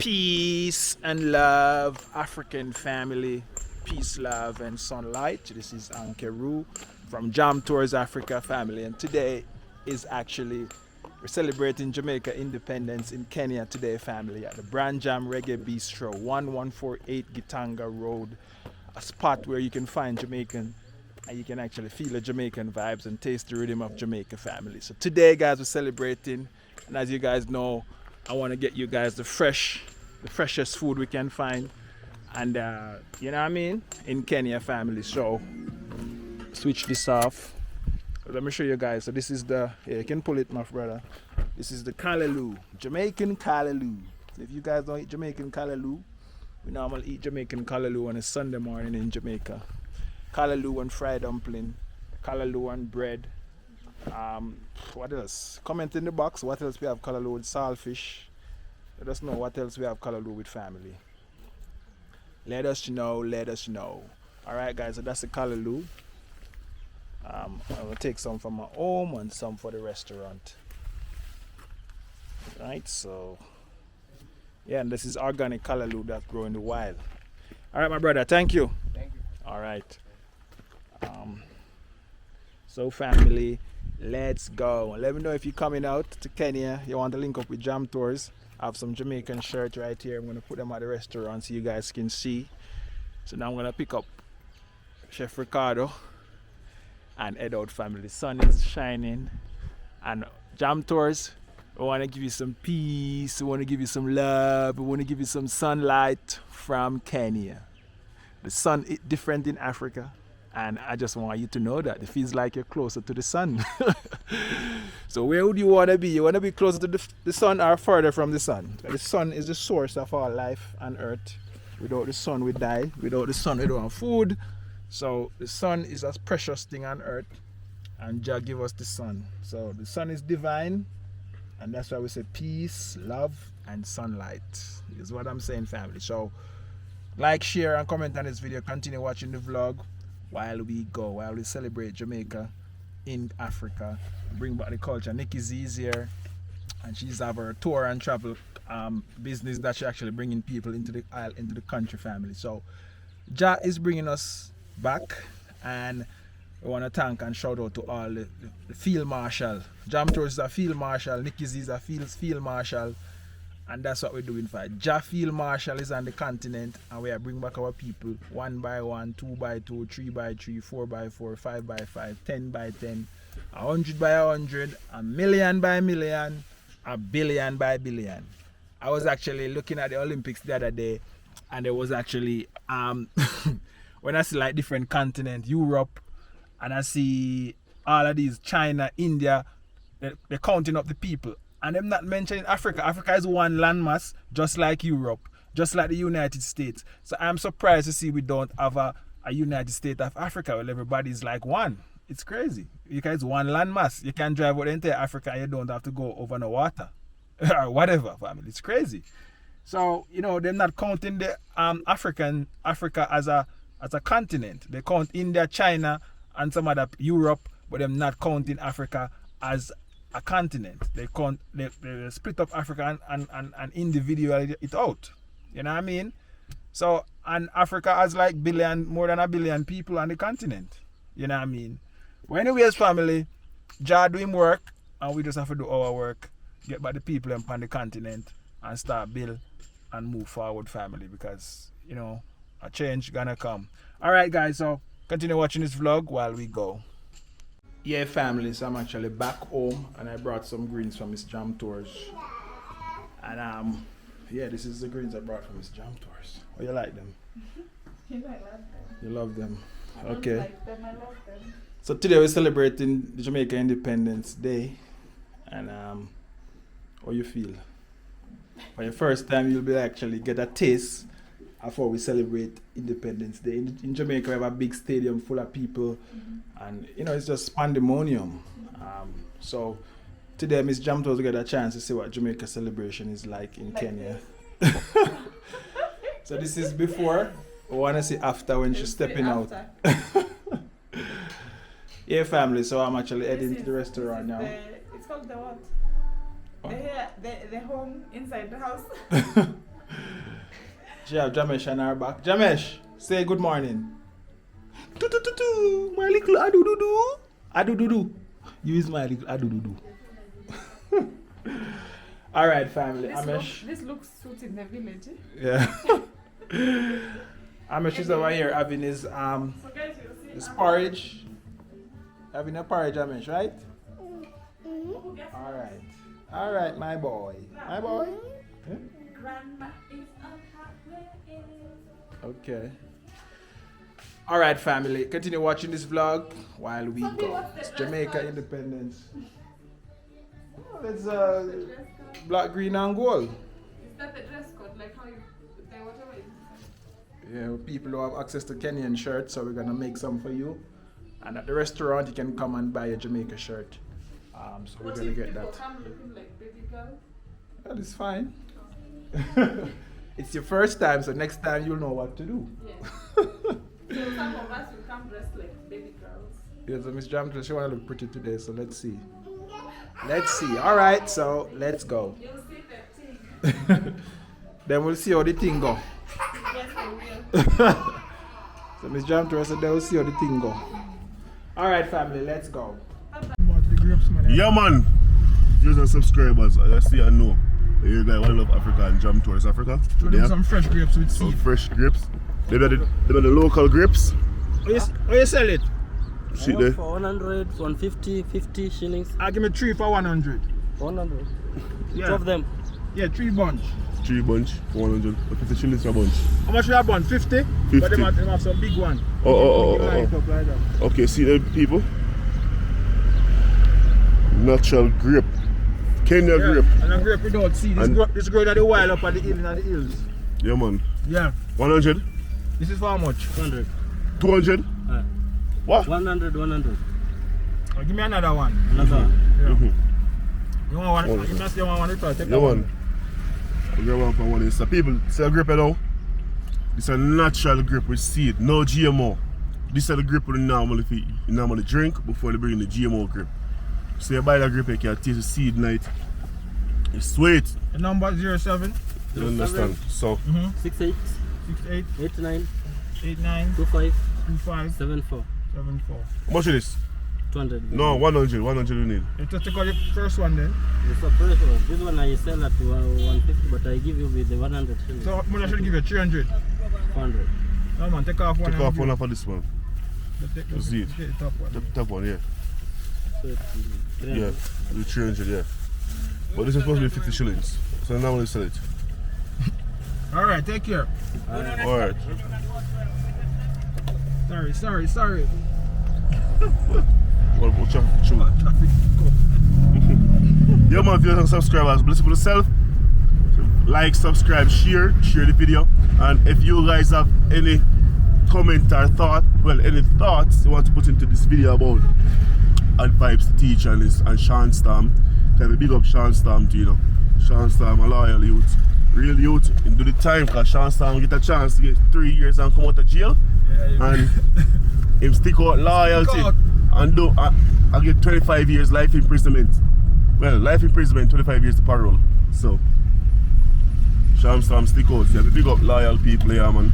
Peace and love, African family. Peace, love, and sunlight. This is Ankeru from Jam Tours Africa family, and today is actually we're celebrating Jamaica independence in Kenya today, family, at the Brand Jam Reggae Bistro, 1148 Gitanga Road, a spot where you can find Jamaican and you can actually feel the Jamaican vibes and taste the rhythm of Jamaica, family. So today, guys, we're celebrating, and as you guys know, I want to get you guys the freshest food we can find, and you know what I mean, in Kenya, family. So switch this off. Let me show you guys. So this is the, yeah, you can pull it, my brother. This is the callaloo, Jamaican callaloo. So if you guys don't eat Jamaican callaloo, we normally eat Jamaican callaloo on a Sunday morning in Jamaica. Callaloo and fried dumpling, callaloo and bread. What else? Comment in the box what else we have callaloo with saltfish. Let us know what else we have callaloo with, family. Let us know, let us know. Alright, guys, so that's the callaloo. I will take some from my home and some for the restaurant. Right, so yeah, and this is organic callaloo that's grown in the wild. Alright, my brother, thank you. Thank you. Alright. So family, let's go. Let me know if you're coming out to Kenya, you want to link up with Jam Tours. I have some Jamaican shirts right here. I'm going to put them at the restaurant so you guys can see. So now I'm going to pick up Chef Ricardo and head out, family. The sun is shining, and Jam Tours, we want to give you some peace, we want to give you some love, we want to give you some sunlight from Kenya. The sun is different in Africa, and I just want you to know that it feels like you're closer to the sun. So where would you want to be? You want to be closer to the sun or further from the sun? The sun is the source of our life on earth. Without the sun we die. Without the sun we don't have food. So the sun is a precious thing on earth, and Jah give us the sun. So the sun is divine, and that's why we say peace, love, and sunlight is what I'm saying, family. So like, share, and comment on this video. Continue watching the vlog while we celebrate Jamaica in Africa, bring back the culture. Nikki Z is here, and she's have her tour and travel business that she actually bringing people into the country, family. So Jah is bringing us back, and we want to thank and shout out to all the field marshal. Jam Tours is a field marshal, Nikki Z is a field marshal, and that's what we're doing for it. Jah Field Marshal is on the continent, and we are bringing back our people 1 by 1, 2 by 2, 3 by 3, 4 by 4, 5 by 5, 10 by 10, 100 by 100, a million by million, a billion by billion. I was actually looking at the Olympics the other day, and there was actually when I see like different continents, Europe, and I see all of these, China, India, they're counting up the people. And I'm not mentioning Africa. Africa is one landmass, just like Europe, just like the United States. So I'm surprised to see we don't have a United States of Africa where everybody's like one. It's crazy. You guys one landmass. You can drive over the entire Africa and you don't have to go over no water or whatever, family. It's crazy. So, you know, they're not counting the Africa as a continent. They count India, China, and some other Europe, but they're not counting Africa as a continent. They split up Africa and individually it out. You know what I mean? So, and Africa has like more than a billion people on the continent. You know what I mean? But anyways, family, Jah doing work, and we just have to do our work, get back the people on the continent, and start build and move forward, family, because, you know, a change gonna come. Alright, guys, so continue watching this vlog while we go. Yeah, family, so I'm actually back home, and I brought some greens from Miss Jam Tours. And yeah, this is the greens I brought from Miss Jam Tours. Oh, you like them? I love them. You love them? I Okay. don't like them, I love them. So today we're celebrating the Jamaica Independence Day, and how you feel? For your first time, you'll be actually get a taste of how we celebrate Independence Day. In Jamaica, we have a big stadium full of people, and you know, it's just pandemonium. So today, Miss Jam Tours get a chance to see what Jamaica celebration is like in Kenya. So this is before. We want to see after when she's stepping out. Yeah, family. So I'm actually heading to the restaurant now. It's called the what? The home inside the house. She have Jamesh on her back. Jamesh, say good morning. My little adu-du-du. Adu-du-du. You is my little adu-du-du. Alright, family. This looks suits in the village. Yeah. Amesh is over here having his So guys, you'll see his porridge. Having a porridge, Amesh, right? Alright, my boy. My boy. Yeah? Grandma is on her way. Okay. Alright, family. Continue watching this vlog while we go. It's Jamaica Independence. Oh, it's black, green, and gold. Is that the dress code? Like how you say whatever it is? Yeah, people who have access to Kenyan shirts, so we're gonna make some for you. And at the restaurant, you can come and buy a Jamaica shirt. So we're gonna get that. Come looking like baby girl? That is fine. It's your first time, so next time you'll know what to do. Yeah. So some of us will come dressed like baby girls. Yeah, so Miss Jam, she wanna look pretty today, so let's see. Let's see. Alright, so let's go. You'll see that thing. Then we'll see how the thing go. Yes, I will. So Miss Jam said they will see how the thing go. Alright, family, let's go. Yeah, man. Viewers and subscribers, I see and know. You guys want to love Africa and Jam Tours Africa. Show them some fresh grapes with Some seed. fresh grapes. They got the local grapes. How you sell it? See there. For 100, 150, 50 shillings. I'll give me 3 for 100. 100. Yeah. Two of them. Yeah, 3 bunch. 3 bunch, 100, 50 shillings for a bunch. How much we have one? 50? 50. But they have some big one. Oh. Line up like that. Okay, see there, people. Natural grape. Kenya grape. And a grape without seed. This grow at the wild up at the hill in the hills. Yeah, man. Yeah. 100, This is for how much? 100. 200. What? 100, 100. Oh, give me another one. Another one. Yeah. You want one? You must say one to try. Take Yeah, that man. We get one for one. So people, see a grape now. This is a natural grape with seed, no GMO. This is the grape we normally drink before they bring in the GMO grape. So you buy that grape, you can taste the seed night. It's sweet. The number 07 You understand? So 68, 68 89, 89 25, 25 74. 74. how much is this? 200. No, 100 we need. You just take out the first one then. It's the first one. This one I sell at 150, but I give you with the 100 shillings. So I should give you 300. 400. No man, take off one. Take off one for this one. Take The seed. the top one. The top one, yeah. So it's Yeah, the 300, yeah. But this is supposed to be 50 shillings. So now we sell it. Alright, take care. Alright. Sorry. What about traffic? Traffic. Go. Yeah, man, viewers and subscribers, bless you for yourself. Like, subscribe, share the video. And if you guys have any comment or thought, any thoughts you want to put into this video about advice to teach and Sean Storm, can we big up Sean Storm to, you know. Sean Storm, a loyal youth, real youth, and do the time because Sean Storm get a chance to get 3 years and come out of jail. Yeah. And him stick out loyalty and do I get 25 years life imprisonment. Well, life imprisonment, 25 years to parole. So Sean Storm stick out. You have to big up loyal people here, man.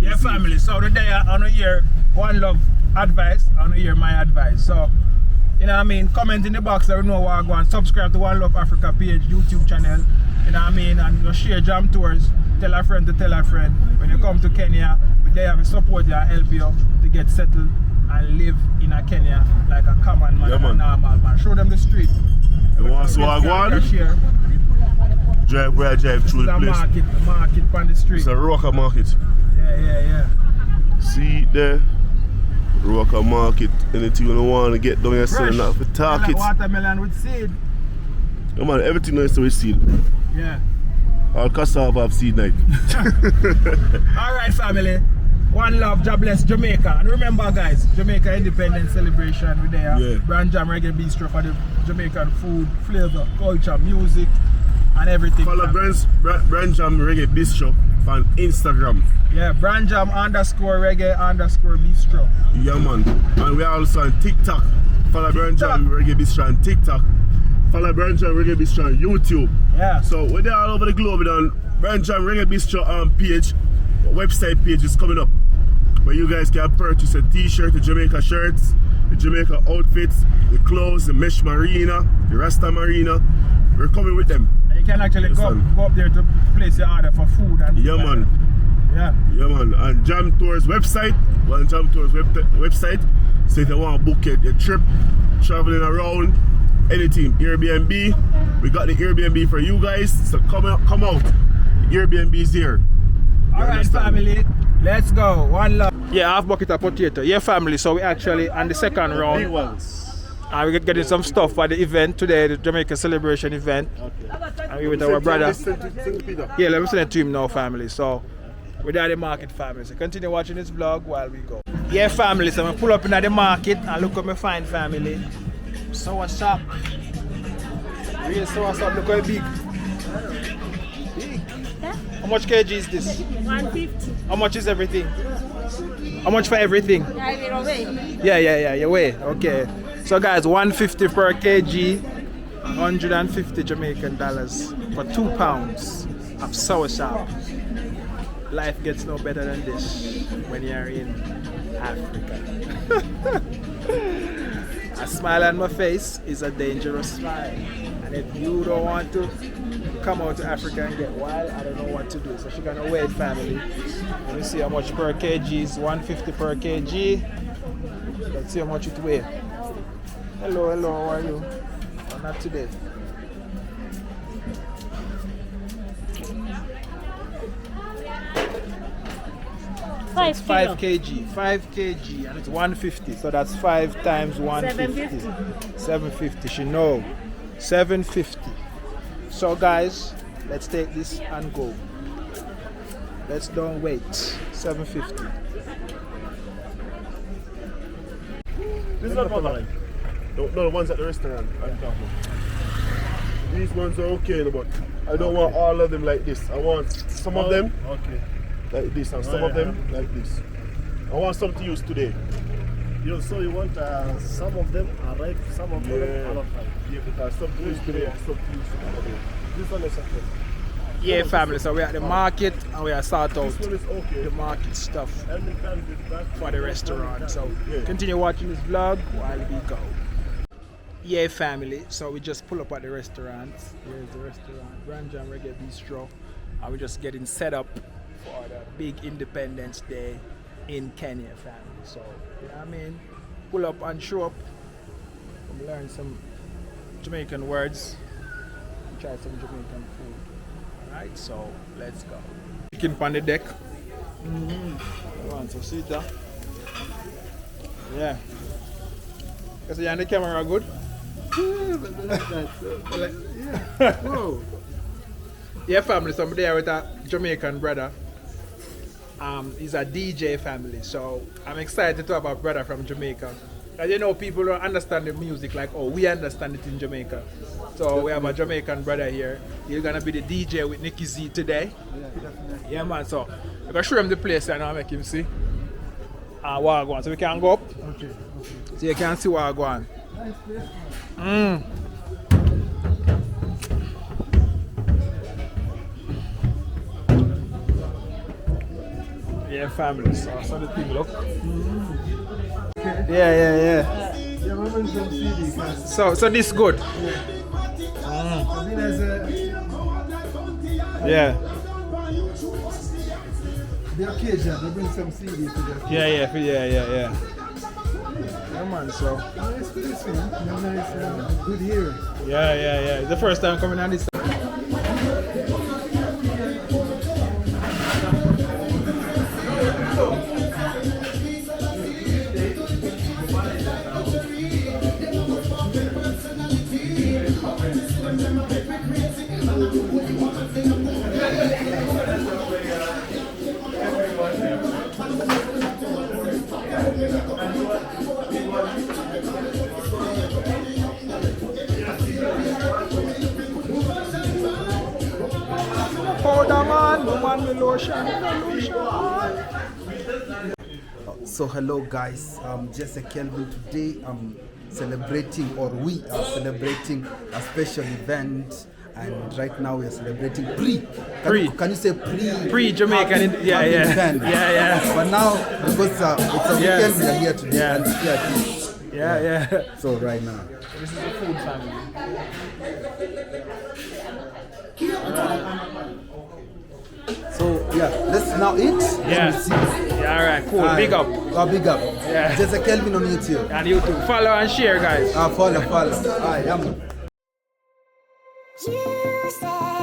Yeah, family. So today I want to hear One Love advice. I want to hear my advice. So, you know what I mean? Comment in the box, let me know what I want. Subscribe to One Love Africa page, YouTube channel. You know what I mean? And you share Jam Tours. Tell a friend to tell a friend. When you come to Kenya, they have a support you and help you to get settled and live in a Kenya like a common man, Yeah, and a man. normal man. Show them the street. You want to see what I want? Share. Drive where I drive through the place. Market on the street. It's a Rocker market. Yeah. See there? Rocker market. Anything you don't want to get down here, selling that for Like targets. watermelon with seed. Yeah, man, everything nice with seed. Yeah. All cassava have seed night. Alright, family. One love, God bless Jamaica. And remember, guys, Jamaica Independence Celebration. We're there. Yeah. Brand Jam Reggae Bistro for the Jamaican food, flavor, culture, music, and everything. Follow Brand Jam Reggae Bistro on Instagram. Yeah, Brand Jam _reggae_bistro. Yeah, man. And we are also on TikTok. Follow Brand Jam Reggae Bistro on TikTok. Follow Brand Jam Reggae Bistro on YouTube. Yeah. So we're there all over the globe. We done Brand Jam Reggae Bistro page, website page is coming up, where you guys can purchase a t-shirt, the Jamaica shirts, the Jamaica outfits, the clothes, the mesh marina, the Rasta marina. We're coming with them. You can actually go up there to place your order for food and yeah, man. Yeah. Yeah, man. And Jam Tours website, Jam Tours website. So if you want to book a trip, traveling around, anything, Airbnb, we got the Airbnb for you guys. So come out. Airbnb is here. Alright, family, let's go. One love. Yeah, half bucket of potato. Yeah, family. So we actually on the second round. Big ones. And we're getting some stuff for the event today, the Jamaica celebration event. Okay. And we with our brother. Yeah, let me send it to him now, family. So we're at the market, family. So continue watching this vlog while we go. Yeah, family. So I'm gonna pull up in at the market and look at my fine family. So what's up? Real so what's up? Look how big. Big. How much kg is this? 150. How much is everything? How much for everything? Yeah, your way. Okay. So guys, 150 per kg, 150 Jamaican dollars for 2 pounds of soursop. Life gets no better than this when you're in Africa. A smile on my face is a dangerous smile. And if you don't want to come out to Africa and get wild, I don't know what to do. So she's gonna wait, family. Let me see how much per kg is. 150 per kg. Let's see how much it weighs. Hello, how are you? Oh, not today. It's 5 kg, 5 kg, and it's 150. So that's 5 times 150. 750. She know. 750. So guys, let's take this and go. Let's don't wait. 750. This is not Alkaline. No, the ones at the restaurant I'm talking about. These ones are okay, but I don't want all of them like this. I want some of them like this and some of them like this. I want some to use today. So you want some of them arrive, some of them are not arrive. Yeah, because some to use today and some to use today. This one is okay. Yeah, family, so we're at the market and we are sort out This one is okay. the market stuff for the restaurant. So Yeah. continue watching this vlog while we go. Yeah, family, so we just pull up at the restaurant. Here's the restaurant, Brand Jam Reggae Bistro, and we're just getting set up for the big Independence Day in Kenya, family. So, you know what I mean? Pull up and show up. Learn some Jamaican words. Try some Jamaican food. Alright, so let's go. Chicken on the deck. So see that? Yeah. Because you're on the camera good? Whoa. Yeah, family. So I'm there with a Jamaican brother. He's a DJ, family. So I'm excited to have a brother from Jamaica. As you know, people don't understand the music like, oh, we understand it in Jamaica. So we have a Jamaican brother here. He's gonna be the DJ with Nicky Z today. Yeah, man. So I'm gonna show him the place and I'll make him see. And what I go on. So we can go up. Okay. So you can see what I go on. Yeah, family. So the thing look. Yeah. Yeah, remember some CD cause So this good. Yeah. the occasion they bring some CD to the Yeah. Yeah, man. So nice place, man. Nice, good hearing. yeah. It's the first time coming on this. So hello guys, I'm Jesse Kelvin. Today I'm celebrating, or we are celebrating, a special event, and right now we are celebrating pre. Can you say pre? Pre-Jamaican, Happy yeah. Independence. Yeah. But now because it's a Yes. weekend, we are here today. Yeah. And Yeah. So right now. This is the food family. So yeah, let's now eat. Yeah. Let me see. Yeah, all right, cool. Big up. Big up. Yeah. There's a Kelvin on YouTube. And you too. Follow and share, guys. Follow. Alright, yeah, man. You say